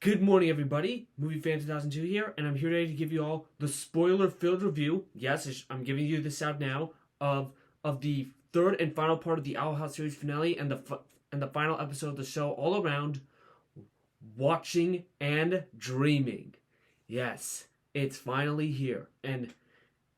Good morning, everybody. Movie Fan 2002 here, and I'm here today to give you all the spoiler-filled review. Yes, I'm giving you this out now of the third and final part of the Owl House series finale and the final episode of the show, all around watching and dreaming. Yes, it's finally here, and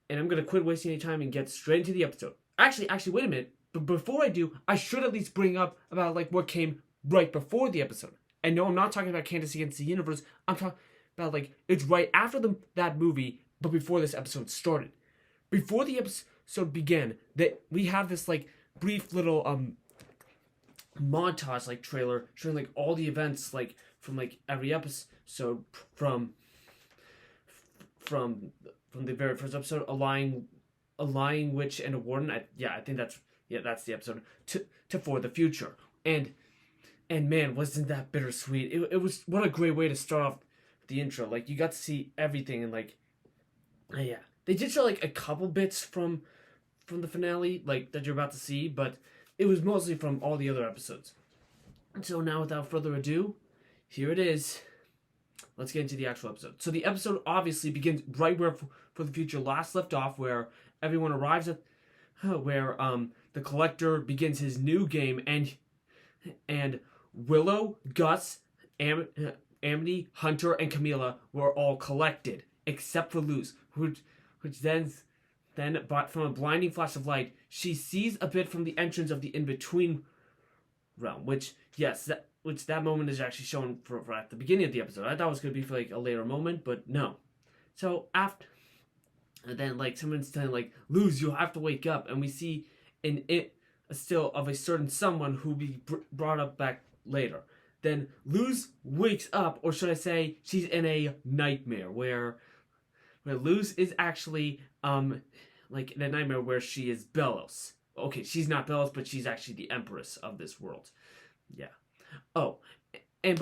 I'm gonna quit wasting any time and get straight into the episode. Actually, wait a minute. But before I do, I should at least bring up about what came right before the episode. And no, I'm not talking about Candace Against the Universe. I'm talking about, it's right after that movie, but before this episode started. Before the episode began, that we have this, brief little, montage, trailer showing, all the events, from, every episode from the very first episode, allying Witch and a Warden. I think that's the episode, to For the Future. And man, wasn't that bittersweet. It was, what a great way to start off the intro. You got to see everything, and they did show a couple bits from the finale, that you're about to see, but it was mostly from all the other episodes. And so now, without further ado, here it is. Let's get into the actual episode. So the episode obviously begins right where For the Future last left off, where everyone arrives at where the Collector begins his new game, and Willow, Gus, Amity, Hunter, and Camila were all collected, except for Luz, which then from a blinding flash of light, she sees a bit from the entrance of the in-between realm, that moment is actually shown for at the beginning of the episode. I thought it was going to be for a later moment, but no. So after, and then someone's telling Luz, you'll have to wake up, and we see a still of a certain someone who will be brought up back later. Then Luz wakes up, or should I say, she's in a nightmare where Luz is actually in a nightmare where she is Belos. Okay, she's not Belos, but she's actually the Empress of this world. Yeah. Oh, and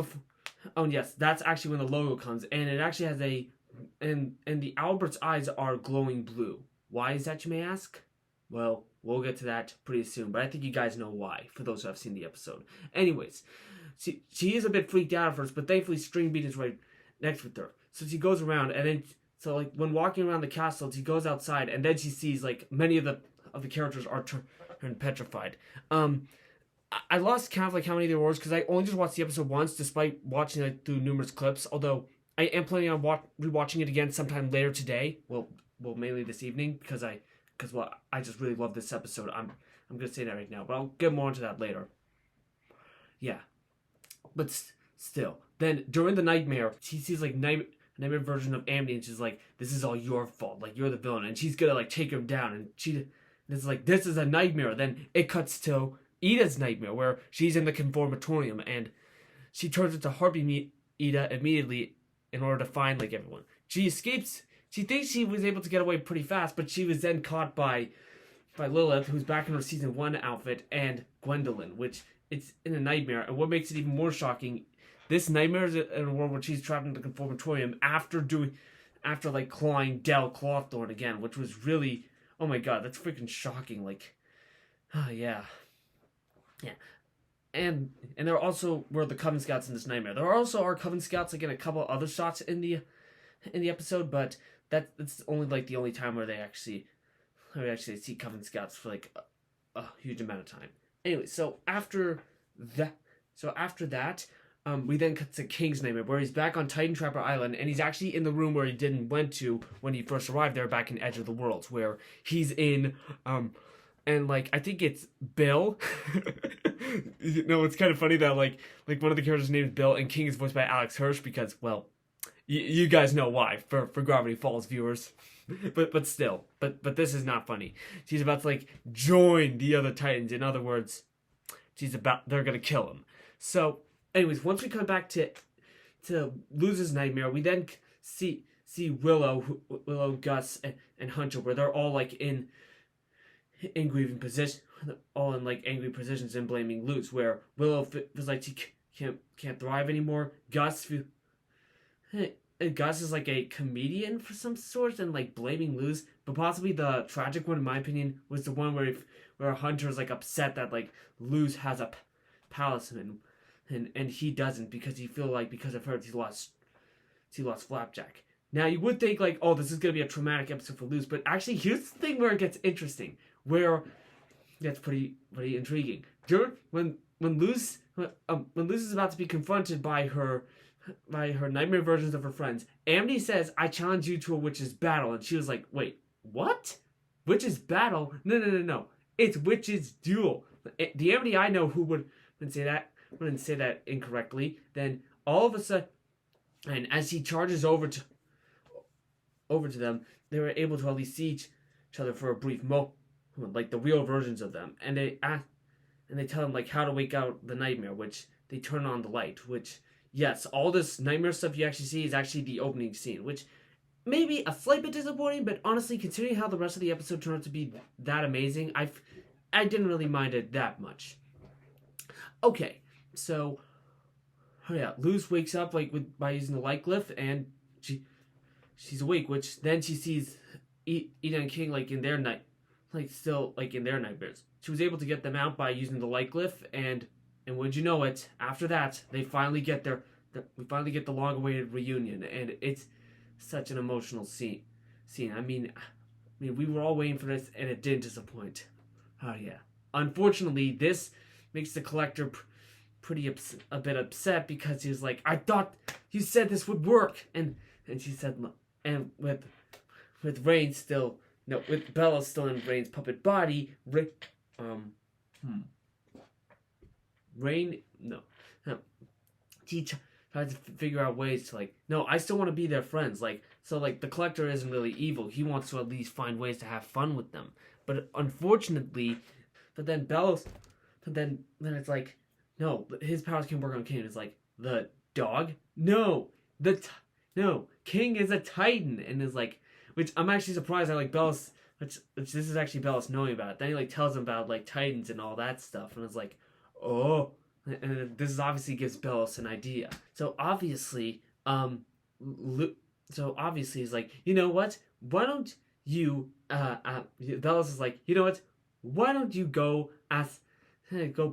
yes, that's actually when the logo comes, and it actually has and the Albert's eyes are glowing blue. Why is that, you may ask? Well, we'll get to that pretty soon, but I think you guys know why, for those who have seen the episode. Anyways, she is a bit freaked out at first, but thankfully String Beat is right next with her. So she goes around, and then, when walking around the castle, she goes outside, and then she sees, many of the characters are turned petrified. I lost count of, how many there were, because I only just watched the episode once, despite watching it through numerous clips, although I am planning on rewatching it again sometime later today. Well, mainly this evening, because I just really love this episode. I'm going to say that right now, but I'll get more into that later. Yeah. But still. Then, during the nightmare, she sees, nightmare version of Amity, and she's like, this is all your fault. You're the villain. And she's going to, take him down. And it's this is a nightmare. Then it cuts to Ida's nightmare, where she's in the conformatorium, and she turns into Harpy Ida immediately in order to find, everyone. She escapes. She thinks she was able to get away pretty fast, but she was then caught by Lilith, who's back in her season 1 outfit, and Gwendolyn, which it's in a nightmare. And what makes it even more shocking, this nightmare is in a world where she's trapped in the conformatorium after clawing Del Clawthorn again, which was really, oh my god, that's freaking shocking. Yeah. And there also were the Coven Scouts in this nightmare. There also are Coven Scouts in a couple other shots in the episode, but that's only the only time where we actually see Coven Scouts for a huge amount of time. Anyway, so after that, we then cut to King's nightmare, where he's back on Titan Trapper Island, and he's actually in the room where he went to when he first arrived there, back in Edge of the Worlds, where he's in and I think it's Bill. It's kind of funny that one of the characters' name is Bill, and King is voiced by Alex Hirsch, because, well, you guys know why, for Gravity Falls viewers. but still, but this is not funny. She's about to join the other Titans. In other words, they're gonna kill him. So, anyways, once we come back to Luz's nightmare, we then see Willow, Gus, and Hunter, where they're all in grieving position, all in angry positions, and blaming Luz. Where Willow feels like she can't thrive anymore. Gus is a comedian for some sort, and blaming Luz, but possibly the tragic one, in my opinion, was the one where Hunter is upset that Luz has a talisman, and he doesn't because he feel like because of her he lost Flapjack. Now you would think like, oh, this is gonna be a traumatic episode for Luz, but actually here's the thing where it gets interesting, where that's pretty intriguing. When Luz is about to be confronted by her nightmare versions of her friends, Amity says, "I challenge you to a witch's battle," and she was like, "Wait, what? Witch's battle? No. It's witch's duel." The Amity I know who wouldn't say that incorrectly. Then all of a sudden, and as he charges over to them, they were able to at least see each other for a brief moment, like the real versions of them, and they tell him like how to wake out the nightmare, which they turn on the light, which yes, all this nightmare stuff you actually see is actually the opening scene, which may be a slight bit disappointing, but honestly, considering how the rest of the episode turned out to be that amazing, I didn't really mind it that much. Okay, so yeah, Luz wakes up like by using the light glyph, and she's awake, which then she sees Ida and King like in their nightmares. She was able to get them out by using the light glyph, and would you know it, after that we finally get the long-awaited reunion, and it's such an emotional scene. I mean, we were all waiting for this, and it didn't disappoint. Oh yeah. Unfortunately, this makes the Collector a bit upset because he was like, "I thought you said this would work," and she said, and with Rain still, no, with Bella still in Rain's puppet body, Rain, no, he tries to figure out ways to like, no, I still want to be their friends, like, so like the Collector isn't really evil. He wants to at least find ways to have fun with them, but unfortunately, then it's like, no, his powers can work on King. It's like, the dog? No, King is a Titan, and is like, which I'm actually surprised. I like Bellis, which this is actually Bellis knowing about it. Then he like tells him about like Titans and all that stuff, and it's like, oh, and this is obviously gives Bellis an idea. So obviously, he's like, you know what? Why don't you? Bellis is like, you know what? Why don't you go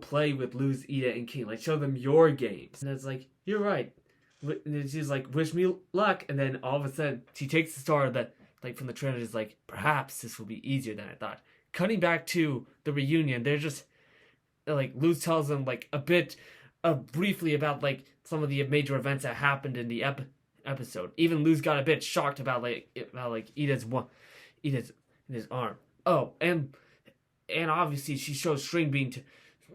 play with Luz, Ida, and King? Like, show them your games. And it's like, you're right. And she's like, wish me luck. And then all of a sudden, she takes the star that, like, from the trailer, is like, perhaps this will be easier than I thought. Cutting back to the reunion, they're just, like, Luz tells them, like, a bit, briefly about, like, some of the major events that happened in the episode. Even Luz got a bit shocked about Ida's arm. Oh, and obviously she shows String Bean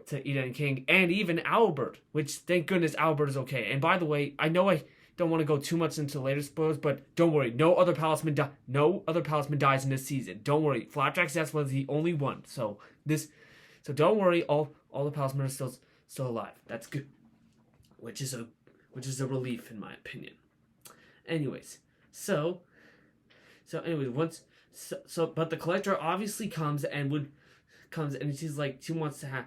to Ida and King, and even Albert, which thank goodness Albert is okay. And by the way, I know I don't want to go too much into later spoilers, but don't worry, no other Palisman dies in this season. Don't worry, Flapjack's death was the only one. So don't worry, all the Palisman are still alive. That's good, which is a relief in my opinion. Anyways, but the Collector obviously comes and she's like, she wants to have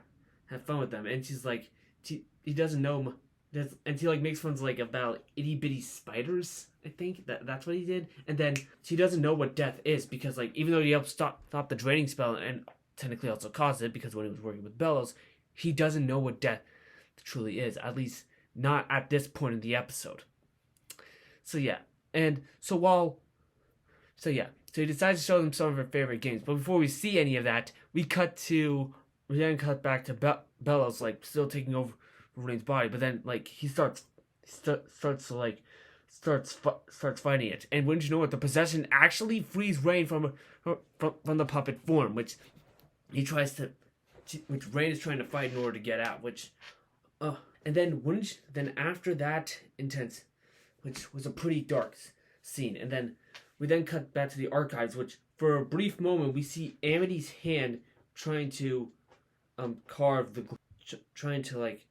fun with them, and she's like, he doesn't know, and he like makes fun like about itty bitty spiders. I think that's what he did, and then she doesn't know what death is because like even though he helped stop the draining spell and technically also caused it because when he was working with Bellows, he doesn't know what death truly is, at least not at this point in the episode. So yeah, so he decides to show them some of her favorite games. But before we see any of that, we then cut back to Bellows, like, still taking over Rain's body. But then, like, he starts fighting it. And wouldn't you know it, the possession actually frees Rain from the puppet form, which Rain is trying to fight in order to get out. And then after that intense, which was a pretty dark scene, and then we then cut back to the archives, which for a brief moment we see Amity's hand trying to carve the light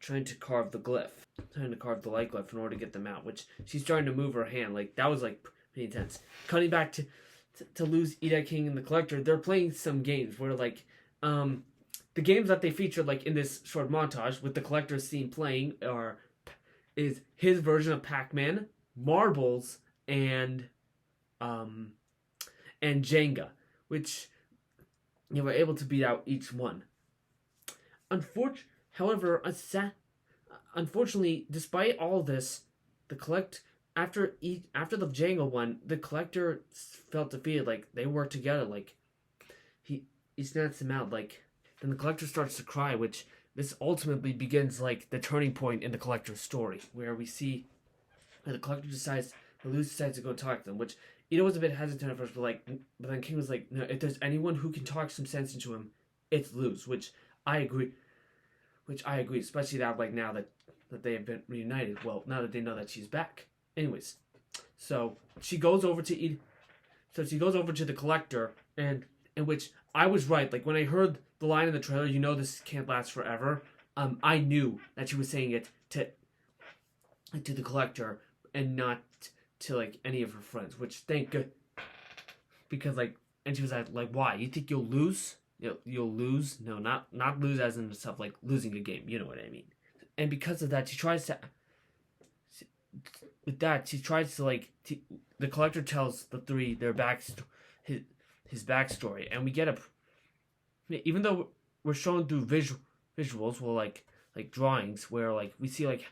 glyph in order to get them out, which she's trying to move her hand. Like, that was like pretty intense. Cutting back to Luz, Ida, King, and the Collector, they're playing some games where like the games that they featured like in this short montage with the Collector scene playing is his version of Pac-Man, Marbles, and Jenga, which you were able to beat out each one. However, unfortunately, despite all this, the collect after the Django one, the collector felt defeated. Like they worked together. Like he he snaps him out. Like then the collector starts to cry, which this ultimately begins like the turning point in the collector's story, where we see the collector decides, Luz decides to go talk to them, which Ida was a bit hesitant at first, but then King was like, no, if there's anyone who can talk some sense into him, it's Luz, which I agree, especially now that they have been reunited. Well, now that they know that she's back. Anyways, so she goes over to Ida, so she goes over to the collector, and in which I was right. Like when I heard the line in the trailer, this can't last forever. I knew that she was saying it to the collector and not to like any of her friends, which thank good, because and she was like, why? You think you'll lose? You'll lose? No, not lose as in stuff like losing a game. You know what I mean? And because of that, she tries to the collector tells the three their his backstory, and we get even though we're shown through visuals, well, like drawings where we see like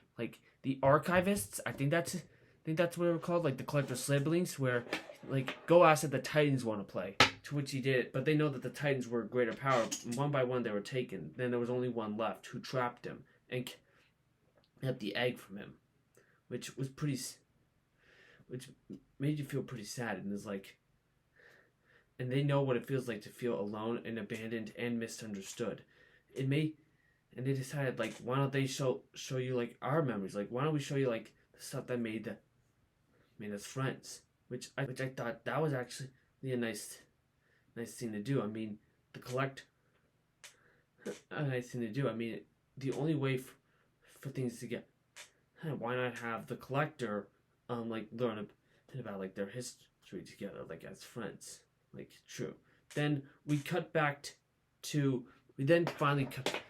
the archivists. I think that's what they were called, like the collector's siblings, where Go asked if the Titans want to play, to which he did, but they know that the Titans were greater power. One by one they were taken. Then there was only one left who trapped him and kept the egg from him, which made you feel pretty sad, and is like, and they know what it feels like to feel alone and abandoned and misunderstood. And they decided why don't they show you our memories? Why don't we show you the stuff that made us friends? Which I thought that was actually a nice thing to do. I mean, a nice thing to do. I mean, the only way for things to get, why not have the collector learn a bit about their history together as friends. True. Then we cut back to finally cut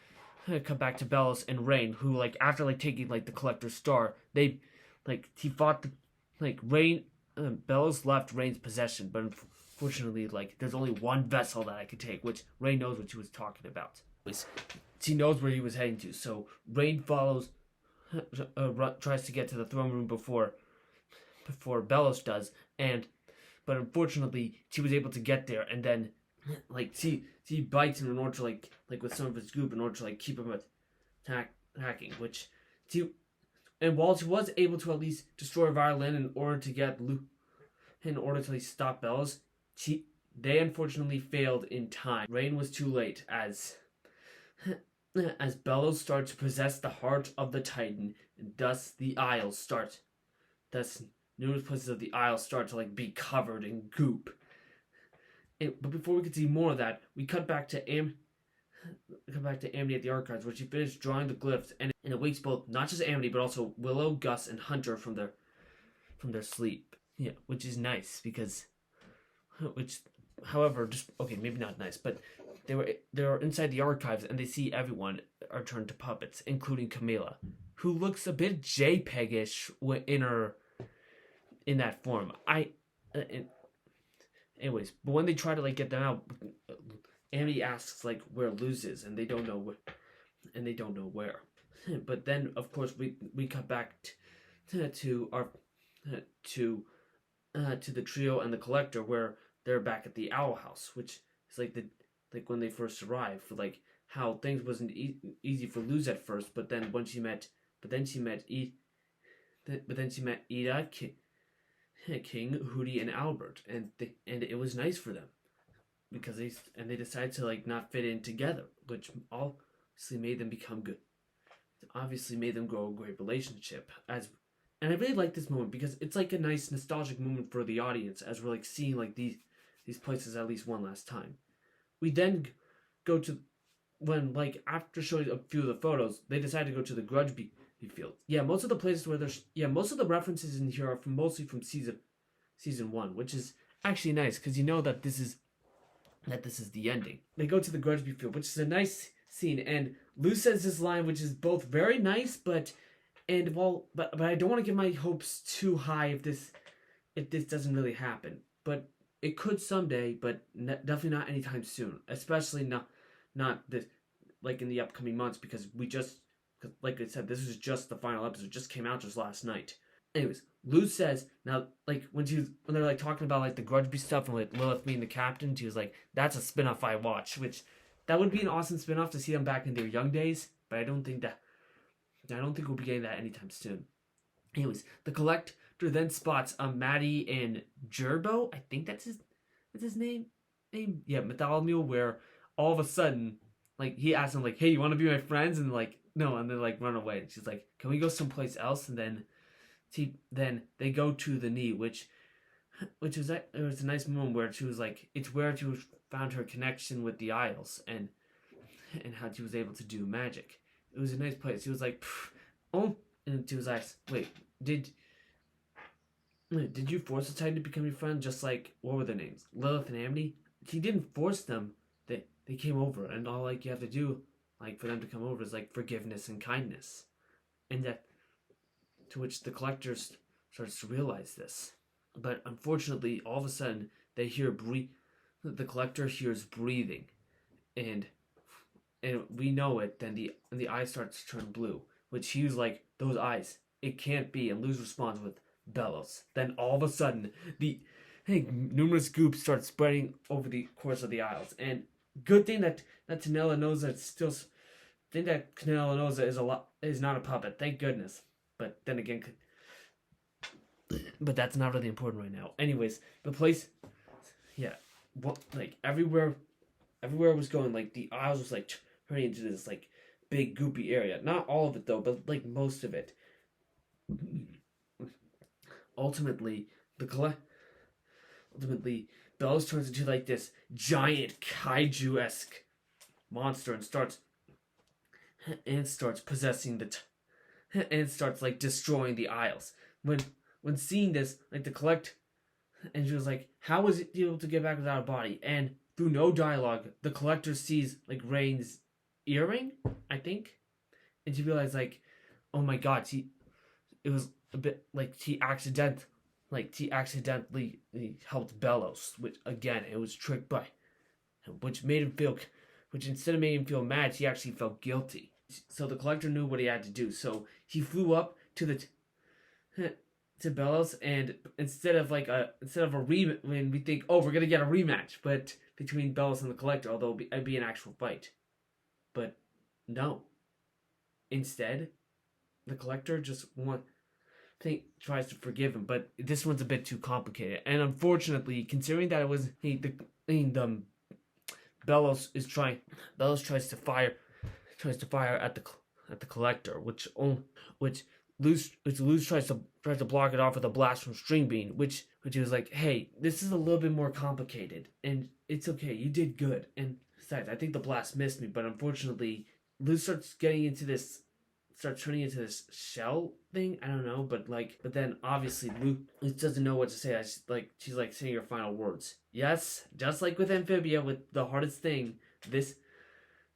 back to Bellows and Rain, who after taking the collector's star, they he fought Rain. Bellows left Rain's possession, but unfortunately there's only one vessel that I could take, which Rain knows what she was talking about. She knows where he was heading to, so Rain follows, tries to get to the throne room before Bellows does, but unfortunately she was able to get there, and then she bites him in order to with some of his goop in order to keep him attacking, which and while she was able to at least destroy Violin in order to stop Bellows, they unfortunately failed in time. Rain was too late as Bellows started to possess the heart of the Titan, and thus numerous places of the Isle start to be covered in goop. But before we could see more of that, we cut back to Amity at the archives, where she finished drawing the glyphs, and it wakes both not just Amity but also Willow, Gus, and Hunter from their sleep. Yeah, which is nice because, however, just okay, maybe not nice, but they were inside the archives and they see everyone are turned to puppets, including Camila, who looks a bit JPEG-ish in that form. Anyways, but when they try to get them out, Amity asks where Luz is, and they don't know where. But then of course we cut back to the trio and the collector, where they're back at the Owl House, which is when they first arrived, for how things wasn't easy for Luz at first, but then she met Ida, King, Hootie, and Albert, and it was nice for them because they decided to not fit in together, which obviously made them become good. Obviously made them grow a great relationship. And I really like this moment because it's a nice nostalgic moment for the audience as we're seeing these places at least one last time. We then go to when after showing a few of the photos, they decide to go to the Grudgeby field. Yeah, most of the places most of the references in here are mostly from season 1, which is actually nice because that this is the ending. They go to the Grudgeby field, which is a nice scene, and Lou says this line, which is both very nice, but I don't want to get my hopes too high if this doesn't really happen. But it could someday, but definitely not anytime soon. Especially not this in the upcoming months, because because like I said, this is just the final episode. It just came out just last night. Anyways, Luz says now, like when they're like talking about like the Grudgeby stuff and like Lilith being the captain, she was like, "That's a spinoff I watch," which that would be an awesome spinoff to see them back in their young days. But I don't think we'll be getting that anytime soon. Anyways, the Collector then spots Maddie and Gerbo. I think that's his name. Yeah, Bartholomew. Where all of a sudden, like he asks him like, "Hey, you want to be my friends?" And like, no, and then like run away. And she's like, "Can we go someplace else?" And then they go to the knee, which was it was a nice moment where she was like, it's where she found her connection with the Isles and how she was able to do magic. It was a nice place. He was like, "Oh," and she was like, "Wait, did you force the Titan to become your friend? Just like, what were their names? Lilith and Amity?" She didn't force them. They came over, and all like you have to do, like for them to come over, is like forgiveness and kindness, and that to which the Collector starts to realize this. But unfortunately, all of a sudden they hear the Collector hears breathing, and we know it. Then the eye starts to turn blue, which he was like, "Those eyes, it can't be." And Luz responds with bellows. Then all of a sudden, numerous goops start spreading over the course of the Isles. And good thing that Canella knows that Canella knows that is not a puppet. Thank goodness. But then again, but that's not really important right now. Anyways, the place, yeah, like everywhere was going. Like the Isles was like turning into this like big goopy area. Not all of it though, but like most of it. Ultimately, Bellows turns into like this giant kaiju-esque monster and starts possessing and starts like destroying the Isles. When seeing this, like the Collector, and she was like, "How was it able to get back without a body?" And through no dialogue, the Collector sees like Rain's earring, I think, and she realized like, oh my god, it was a bit like she accidentally helped Bellows, which again it was tricked by, which instead of making him feel mad, he actually felt guilty. So the Collector knew what he had to do. So he flew up to Bellows, and instead of a rematch, when we think, oh, we're gonna get a rematch, but between Bellows and the Collector, although it'd be an actual fight, but no. Instead, the Collector just tries to forgive him, but this one's a bit too complicated. And unfortunately, considering that it was Bellows tries to fire at the Collector, which Luz tries to block it off with a blast from String Bean, which was like, "Hey, this is a little bit more complicated, and it's okay. You did good." And besides, I think the blast missed me, but unfortunately, Luz starts turning into this shell thing. I don't know, but then obviously Luz doesn't know what to say. She's like saying her final words. Yes, just like with Amphibia, with the hardest thing, this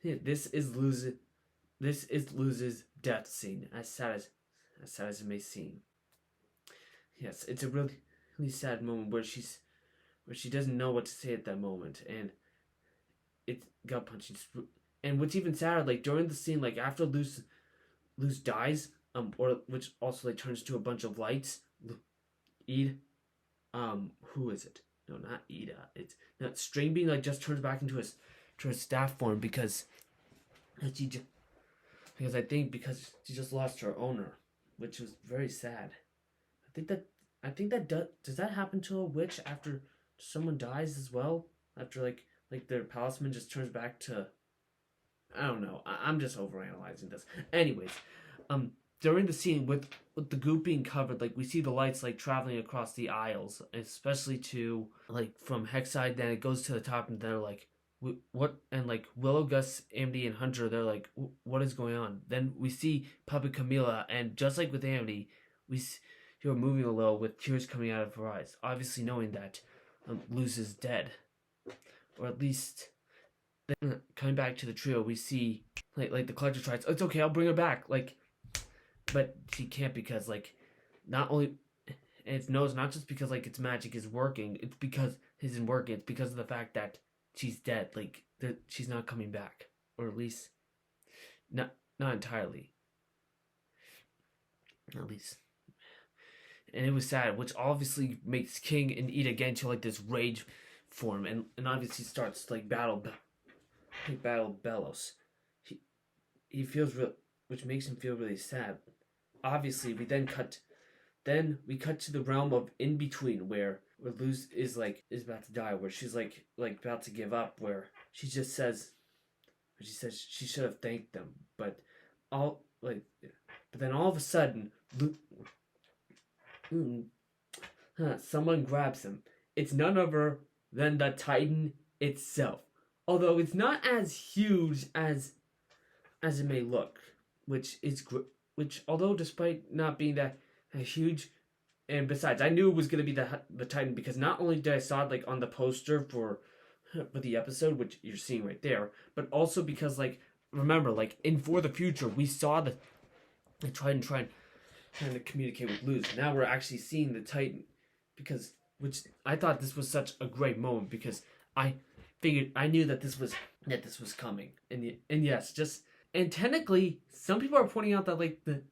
is Luz's death scene. As sad as it may seem. Yes, it's a really, really sad moment where she doesn't know what to say at that moment, and it's gut punching. And what's even sadder, like during the scene, like after Luz dies, or which also like turns to a bunch of lights. Who is it? No, not Ida. It's not String Bean. Like just turns back into her staff form because she just lost her owner, which was very sad. I think that does that happen to a witch after someone dies as well? After like their palisman just turns back to, I don't know. I'm just overanalyzing this. Anyways, during the scene with the goop being covered, like we see the lights like traveling across the Isles, especially to like from Hexside. Then it goes to the top, and they're like, "What?" And like Willow, Gus, Amity, and Hunter, they're like, "What is going on?" Then we see Puppet Camilla, and just like with Amity, we see her moving a little with tears coming out of her eyes, obviously knowing that Luz is dead, or at least. Then, coming back to the trio, we see like the Collector tries. "It's okay, I'll bring her back." But she can't because not only it's not just because its magic is working. It's because it isn't working. It's because of the fact that she's dead. She's not coming back, or at least not entirely. at least. And it was sad, which obviously makes King and Ida get into like this rage form, and obviously starts like battle Bellows. He feels real, which makes him feel really sad. Obviously, we cut to the realm of in between, where Luz is about to die, where she's like about to give up, where she says she should have thanked them, but all like, but then all of a sudden, someone grabs him. It's none other than the Titan itself. Although it's not as huge as it may look, which although despite not being that huge, and besides, I knew it was gonna be the Titan because not only did I saw it like on the poster for the episode, which you're seeing right there, but also because like remember like in For the Future we saw the Titan trying to communicate with Luz. Now we're actually seeing the Titan, which I thought this was such a great moment because I knew that this was coming, and yes, and technically some people are pointing out that like that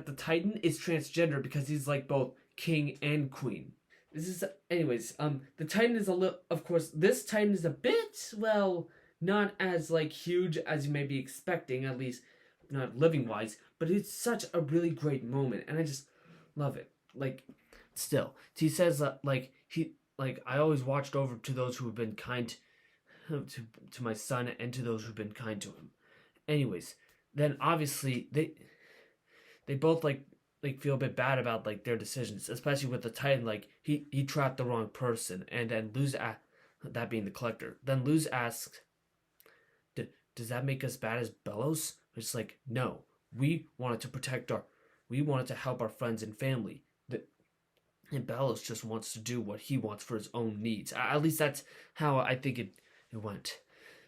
the Titan is transgender because he's like both king and queen. This is anyways. The Titan is a little. Of course, this Titan is a bit not as like huge as you may be expecting, at least not living wise. But it's such a really great moment, and I just love it. Like, still, he says I always watched over to those who have been kind to my son and to those who've been kind to him. Anyways, then obviously they both like feel a bit bad about like their decisions, especially with the Titan. Like he trapped the wrong person, and then that being the Collector. Then Luz asks, "Does that make us bad as Bellows?" It's like, no, we wanted to help our friends and family. And Bellows just wants to do what he wants for his own needs. At least that's how I think it went.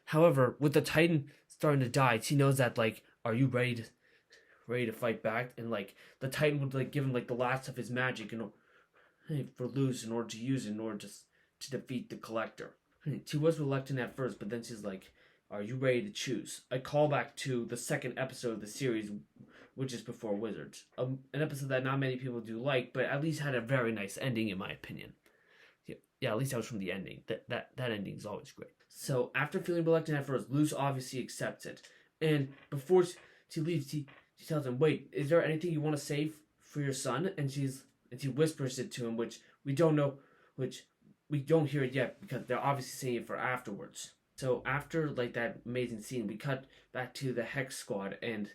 However, with the Titan starting to die, he knows that like, are you ready to fight back? And like the Titan would like give him like the last of his magic for Luz in order to use it in order to defeat the Collector. She was reluctant at first, but then she's like, are you ready to choose? A callback to the second episode of the series, which is Before Wizards. An episode that not many people do like, but at least had a very nice ending in my opinion. Yeah, at least that was from the ending. That ending is always great. So after feeling reluctant at first, Luz obviously accepts it. And before she leaves, she tells him, wait, is there anything you want to save for your son? And she whispers it to him, which we don't hear it yet because they're obviously saying it for afterwards. So after like that amazing scene, we cut back to the Hex Squad and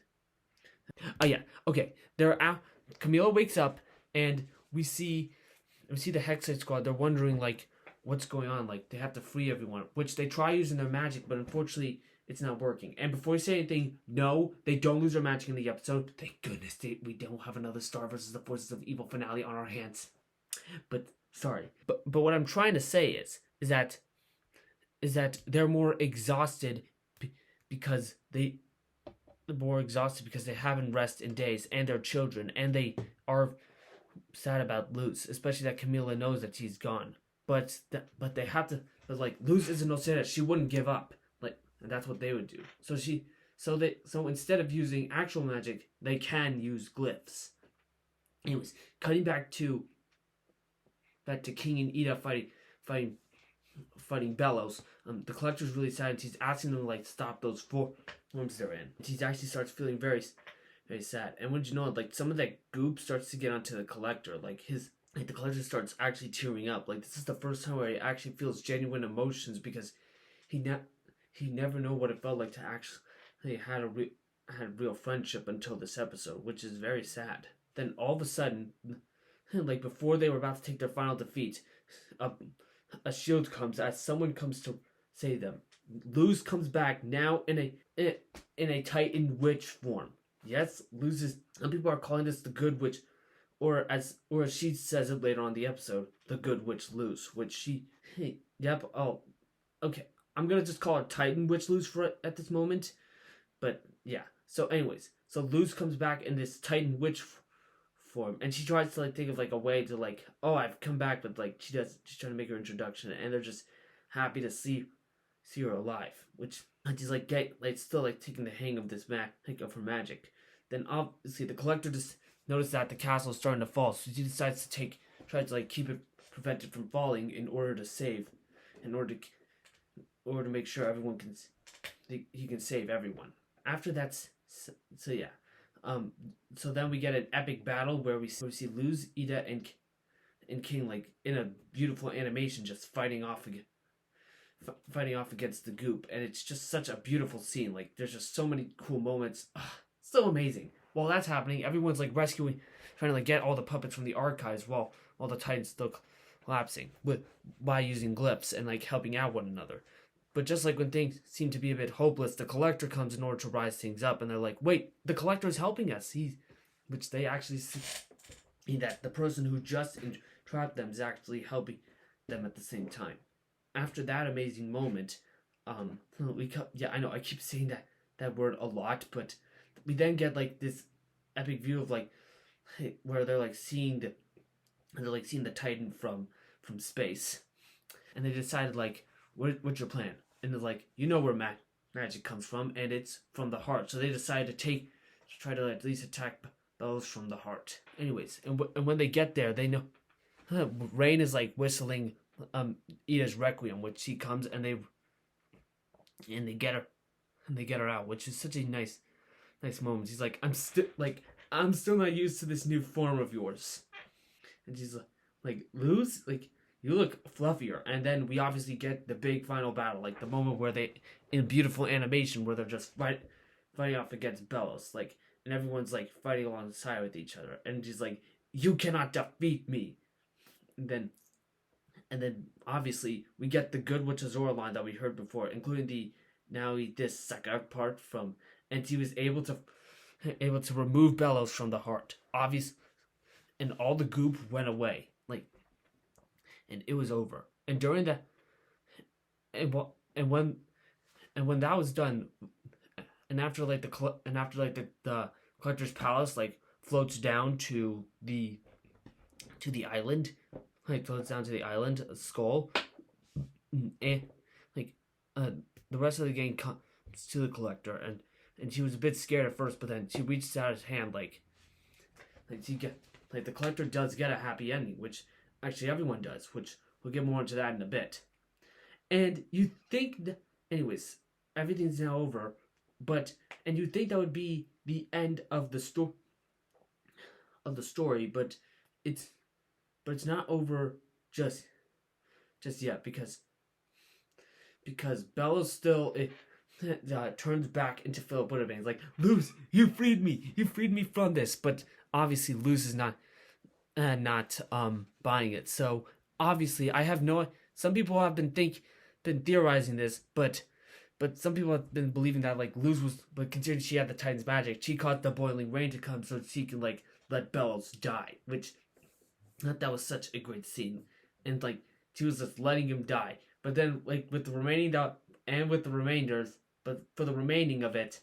oh yeah, okay. They're out. Camila wakes up and we see the Hex Squad. They're wondering like what's going on. Like they have to free everyone, which they try using their magic, but unfortunately it's not working. And before we say anything, no, they don't lose their magic in the episode. Thank goodness we don't have another Star versus the Forces of Evil finale on our hands. But sorry, but what I'm trying to say is that they're more exhausted because they haven't rested in days, and their children, and they are sad about Luz, especially that Camila knows that she's gone. But they have to. But like Luz isn't no say that she wouldn't give up. Like and that's what they would do. So instead of using actual magic, they can use glyphs. Anyways, cutting back to King and Ida fighting Bellows. The Collector's really sad and he's asking them to like stop those forms they're in. He actually starts feeling very, very sad. And wouldn't you know, like some of that goop starts to get onto the Collector. The Collector starts actually tearing up. Like this is the first time where he actually feels genuine emotions because he never knew what it felt like to actually had a real friendship until this episode, which is very sad. Then all of a sudden, like before they were about to take their final defeat, a shield comes as someone comes to save them. Luz comes back now in a Titan witch form. Yes, Luz is. Some people are calling this the Good Witch, or as she says it later on in the episode, the Good Witch Luz. Yep. Oh, okay. I'm gonna just call her Titan Witch Luz at this moment. But yeah. So anyways, so Luz comes back in this Titan Witch form, and she tries to like think of like a way to like, oh, I've come back, but like she's trying to make her introduction, and they're just happy to see her alive, which she's like still like taking the hang of this of her magic. then obviously the collector just noticed that the castle is starting to fall, so he decides to try to like keep it prevented from falling in order to save, in order to make sure everyone can he can save everyone. After that's so yeah, so then we get an epic battle where we see Luz, Ida, and King like in a beautiful animation just fighting off against the goop, and it's just such a beautiful scene. Like there's just so many cool moments. Ugh, so amazing. While that's happening, everyone's like trying to like get all the puppets from the archives while the Titans still collapsing by using glyphs and like helping out one another. But just like when things seem to be a bit hopeless, the Collector comes in order to rise things up, and they're like, "Wait, the Collector is helping us." Which they actually see that the person who just entrapped them is actually helping them at the same time. After that amazing moment, I know I keep saying that word a lot, but we then get like this epic view of like where they're like seeing the Titan from space, and they decided like, what's your plan? And they're like, you know where magic comes from, and it's from the heart. So they decided to try to at least attack Bellows from the heart. Anyways, and when they get there, they know Rain is like whistling Ida's Requiem, which she comes and they get her out, which is such a nice moment. She's like, I'm still not used to this new form of yours, and she's like Luz, like you look fluffier. And then we obviously get the big final battle, like the moment where they in beautiful animation where they're just fighting off against Bellows, like, and everyone's like fighting alongside with each other, and she's like, you cannot defeat me. And then obviously we get the Good Witch Azora line that we heard before, including this second part from, and he was able to remove Bellows from the heart, obvious, and all the goop went away, like, and it was over. And during that, and when that was done, and after the Collector's Palace like floats down to the island. Like floats down to the island, Skull, and like the rest of the gang comes to the Collector, and she was a bit scared at first, but then she reached out his hand, like the Collector does get a happy ending, which actually everyone does, which we'll get more into that in a bit. And you think that, anyways, everything's now over, and you think that would be the end of the story, but it's not over just yet, because Bellows still turns back into Philip Winterbanks, like, Luz, you freed me from this. But obviously Luz is not buying it. So obviously some people have been theorizing this, but some people have been believing that like Luz but considering she had the Titan's magic, she caused the boiling rain to come so she can like let Bellows die, which that was such a great scene. And like she was just letting him die, but then like with the remaining and with the remainders, but for the remaining of it,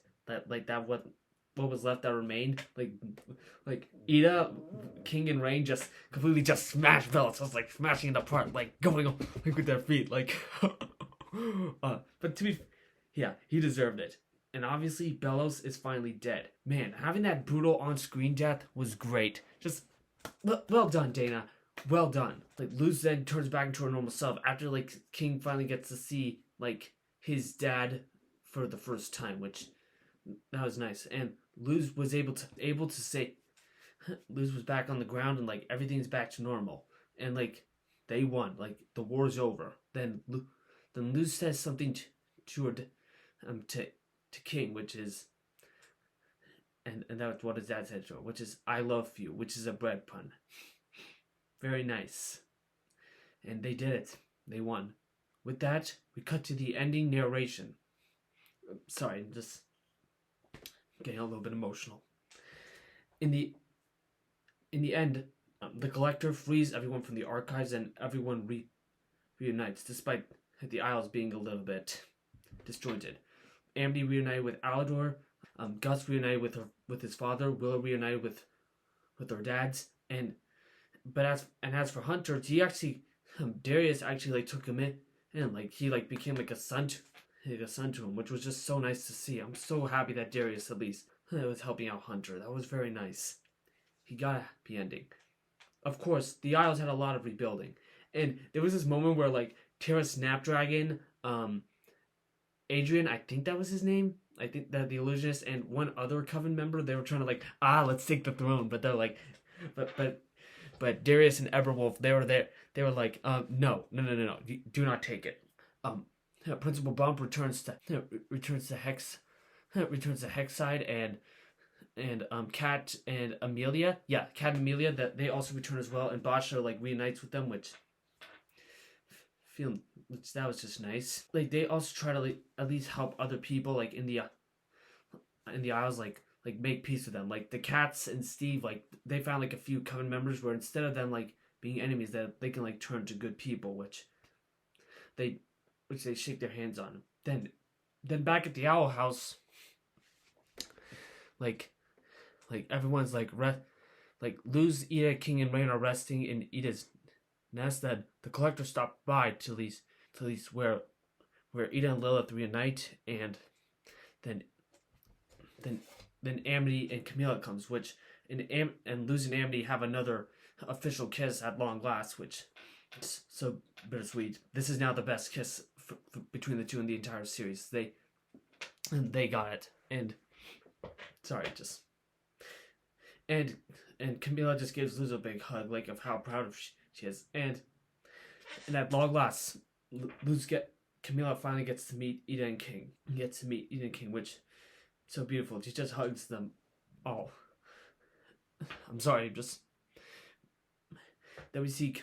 what was left that remained, like Ida, King, and Rain just completely just smashed Bellows. So I was like smashing it apart, like going like with their feet, like but to be, yeah, he deserved it. And obviously Bellows is finally dead. Man, having that brutal on-screen death was great. Just well done, Dana. Well done. Like Luz then turns back into her normal self after like King finally gets to see like his dad for the first time, which that was nice. And Luz was able to say Luz was back on the ground and like everything's back to normal. And like they won. Like the war's over. Then Luz says something to King, which is and that's what his dad said to her, which is "I love you," which is a bread pun. Very nice. And they did it. They won. With that, we cut to the ending narration. Sorry, I'm just getting a little bit emotional. In the end, the Collector frees everyone from the archives, and everyone reunites, despite the Isles being a little bit disjointed. Amity reunited with Alador. Gus reunited with his father. Willow reunited with her dads. As for Hunter, he actually Darius actually like took him in, and like he like became like a son to him, which was just so nice to see. I'm so happy that Darius at least with helping out Hunter. That was very nice. He got a happy ending. Of course, the Isles had a lot of rebuilding, and there was this moment where like Terrace Snapdragon, Adrian, I think that was his name. I think that the illusionist and one other coven member, they were trying to like, let's take the throne, but they're like, but Darius and Everwolf, they were there. They were like, no, do not take it. Principal Bump returns to Hex, returns to Hex side, and Kat and Amelia, Kat and Amelia, that they also return as well, and Basha like reunites with them, which that was just nice. Like they also try to like at least help other people like in the Isles, like make peace with them. Like the Cats and Steve, like they found like a few coven members where instead of them like being enemies, that they can like turn to good people, which they shake their hands on. Then back at the Owl House, like everyone's like Luz, Ida, King, and Rain are resting in Ida's nest. That the Collector stopped by to least where Ida and Lilith reunite, and then Amity and Camilla comes, which and Luz and Amity have another official kiss at long last, which is so bittersweet. This is now the best kiss between the two in the entire series. They got it, and and Camilla just gives Luz a big hug, like of how proud of she is, and at long last, Camilla finally gets to meet Ida and King. Which so beautiful. She just hugs them all. I'm sorry, then we see,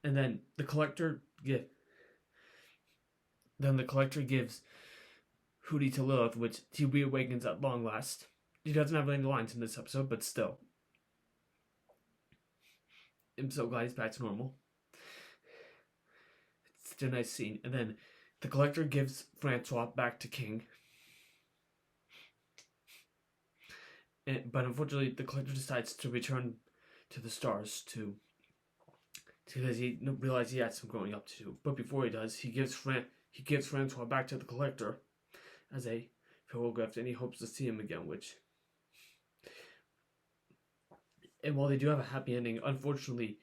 and then the Collector gives Hootie to Lilith, which he reawakens at long last. He doesn't have any lines in this episode, but still, I'm so glad he's back to normal. It's such a nice scene. And then the Collector gives Francois back to King. But unfortunately, the Collector decides to return to the stars because he realized he had some growing up to do. But before he does, he gives Francois back to the Collector as a farewell gift, and he hopes to see him again. And while they do have a happy ending, unfortunately,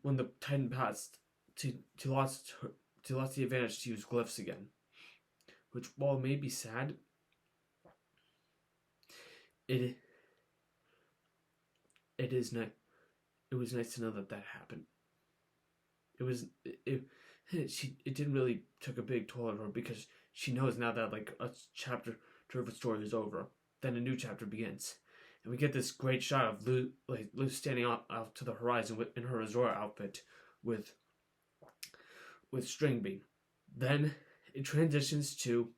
when the Titan passed, to lost the advantage to use glyphs again, which while it may be sad, it was nice to know that happened. It didn't really took a big toll on her because she knows now that like a chapter of her story is over, then a new chapter begins, and we get this great shot of Luz standing out to the horizon in her Azora outfit with String Bean. Then it transitions to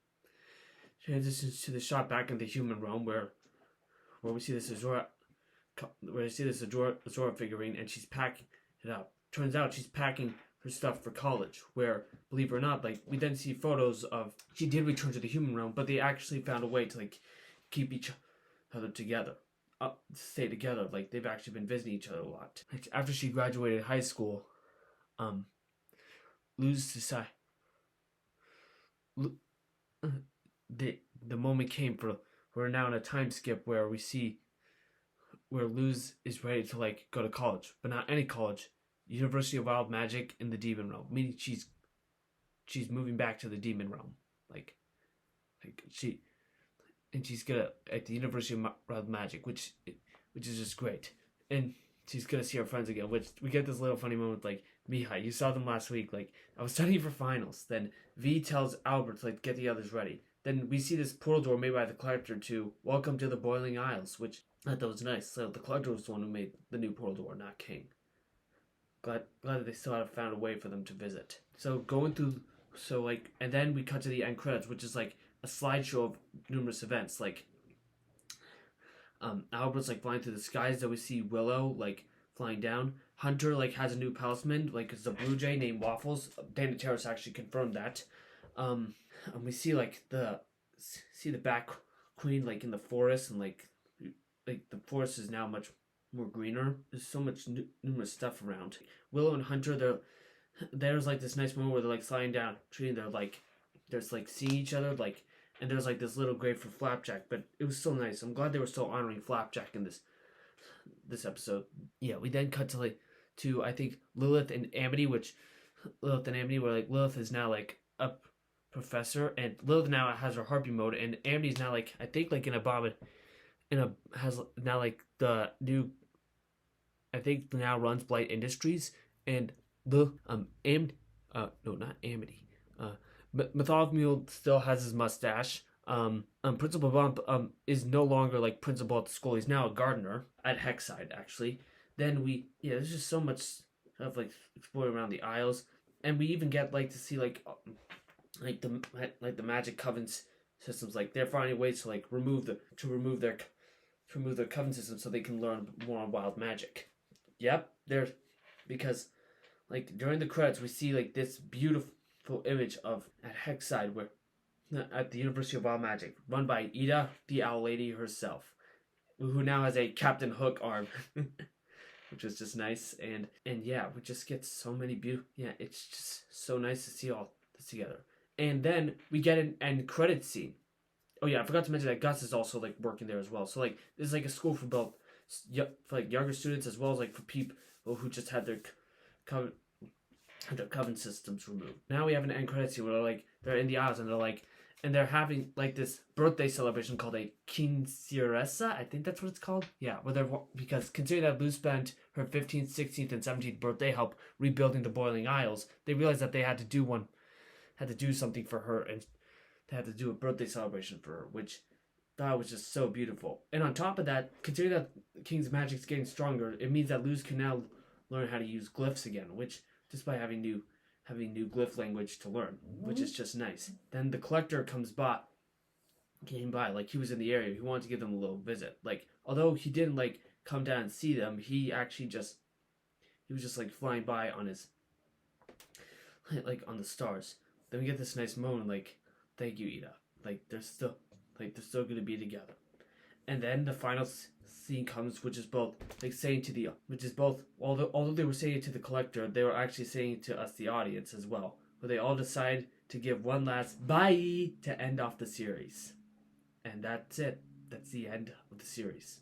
the shot back in the human realm where we see this Azora figurine, and she's packing it up. Turns out she's packing her stuff for college, where, believe it or not, like we then see photos of she did return to the human realm, but they actually found a way to like keep each other together, stay together. Like they've actually been visiting each other a lot. Like, after she graduated high school, Luz decided the moment came for we're now in a time skip where we see where Luz is ready to like go to college, but not any college. University of Wild Magic in the Demon Realm, meaning she's moving back to the Demon Realm, she's gonna at the University of Wild Magic, which is just great, and she's gonna see her friends again. Which we get this little funny moment like, Mihai, you saw them last week. Like I was studying for finals. Then V tells Albert to like get the others ready. Then we see this portal door made by the Collector to welcome to the Boiling Isles, which I thought was nice. So the Collector was the one who made the new portal door, not King. Glad that they still have found a way for them to visit. And then we cut to the end credits, which is like a slideshow of numerous events. Like, Albert's like flying through the skies. Then we see Willow like flying down. Hunter like has a new palisman, like it's a blue jay named Waffles. Dana Terrace actually confirmed that. And we see like the Bat Queen like in the forest, and like the forest is now much more greener. There's so much numerous stuff around. Willow and Hunter, there's like this nice moment where they're like sliding down a tree, and they're like seeing each other like and there's like this little grave for Flapjack, but it was so nice. I'm glad they were still honoring Flapjack in this episode. Yeah, we then cut to I think Lilith and Amity, which Lilith and Amity were like, Lilith is now like a professor, and Lilith now has her harpy mode, and Amity's now like, I think like has now like the new, I think now runs Blight Industries, and the no, not Amity, Mythological still has his mustache. Principal Bump is no longer like principal at the school. He's now a gardener at Hexside, actually. Then there's just so much stuff like exploring around the Isles, and we even get like to see like the magic covens systems. Like they're finding ways to like remove their coven system so they can learn more on wild magic. Yep, because like during the credits we see like this beautiful image of at Hexside, where at the University of Wild Magic, run by Ida, the Owl Lady herself, who now has a Captain Hook arm, which is just nice. And yeah, we just get so many beautiful. Yeah, it's just so nice to see all this together. And then we get an end credit scene. Oh yeah, I forgot to mention that Gus is also like working there as well. So like this is like a school for both for like younger students as well as like for people who just had their coven systems removed. Now we have an end credit scene where they're in the Isles, and they're having like this birthday celebration called a quinceañera. I think that's what it's called. Yeah, because considering that Luz spent her 15th, 16th, and 17th birthday help rebuilding the Boiling Isles, they realized that they had to do something for her, and they had to do a birthday celebration for her, which that was just so beautiful. And on top of that, considering that King's magic's getting stronger, it means that Luz can now learn how to use glyphs again, which just by having new glyph language to learn, which is just nice. Then the collector came by, like he was in the area. He wanted to give them a little visit. Like, although he didn't like come down and see them, he was just like flying by on his, like on the stars. Then we get this nice moment, like, thank you, Ida. Like they're still gonna be together. And then the final scene comes, which is both although they were saying it to the collector, they were actually saying it to us, the audience, as well, where they all decide to give one last bye to end off the series. And that's it. That's the end of the series.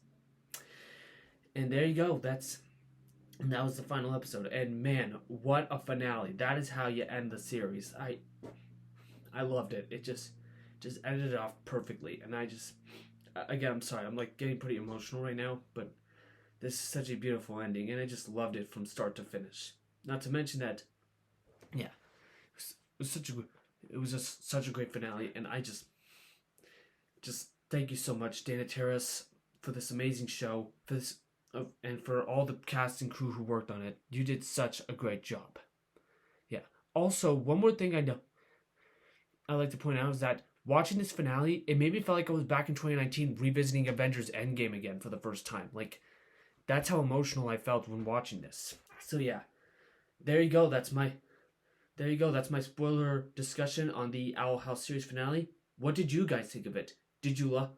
And there you go. That was the final episode. And man, what a finale. That is how you end the series. I loved it. It just ended it off perfectly. And again, I'm sorry, I'm like getting pretty emotional right now, but this is such a beautiful ending, and I just loved it from start to finish. Not to mention that, yeah, it was just such a great finale, and I just thank you so much, Dana Terrace, for this amazing show, and for all the cast and crew who worked on it. You did such a great job. Yeah. Also, one more thing I'd like to point out is that watching this finale, it made me feel like I was back in 2019 revisiting Avengers Endgame again for the first time. Like, that's how emotional I felt when watching this. So yeah, there you go. That's my spoiler discussion on the Owl House series finale. What did you guys think of it? Did you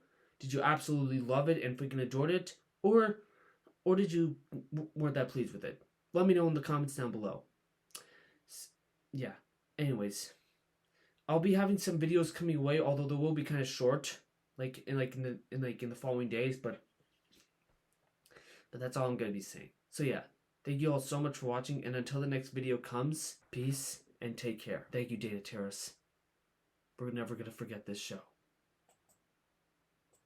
absolutely love it and freaking adored it, or did you weren't that pleased with it? Let me know in the comments down below. Yeah. Anyways, I'll be having some videos coming away, although they will be kind of short, in the following days. But that's all I'm gonna be saying. So yeah, thank you all so much for watching, and until the next video comes, peace and take care. Thank you, Dana Terrace. We're never gonna forget this show.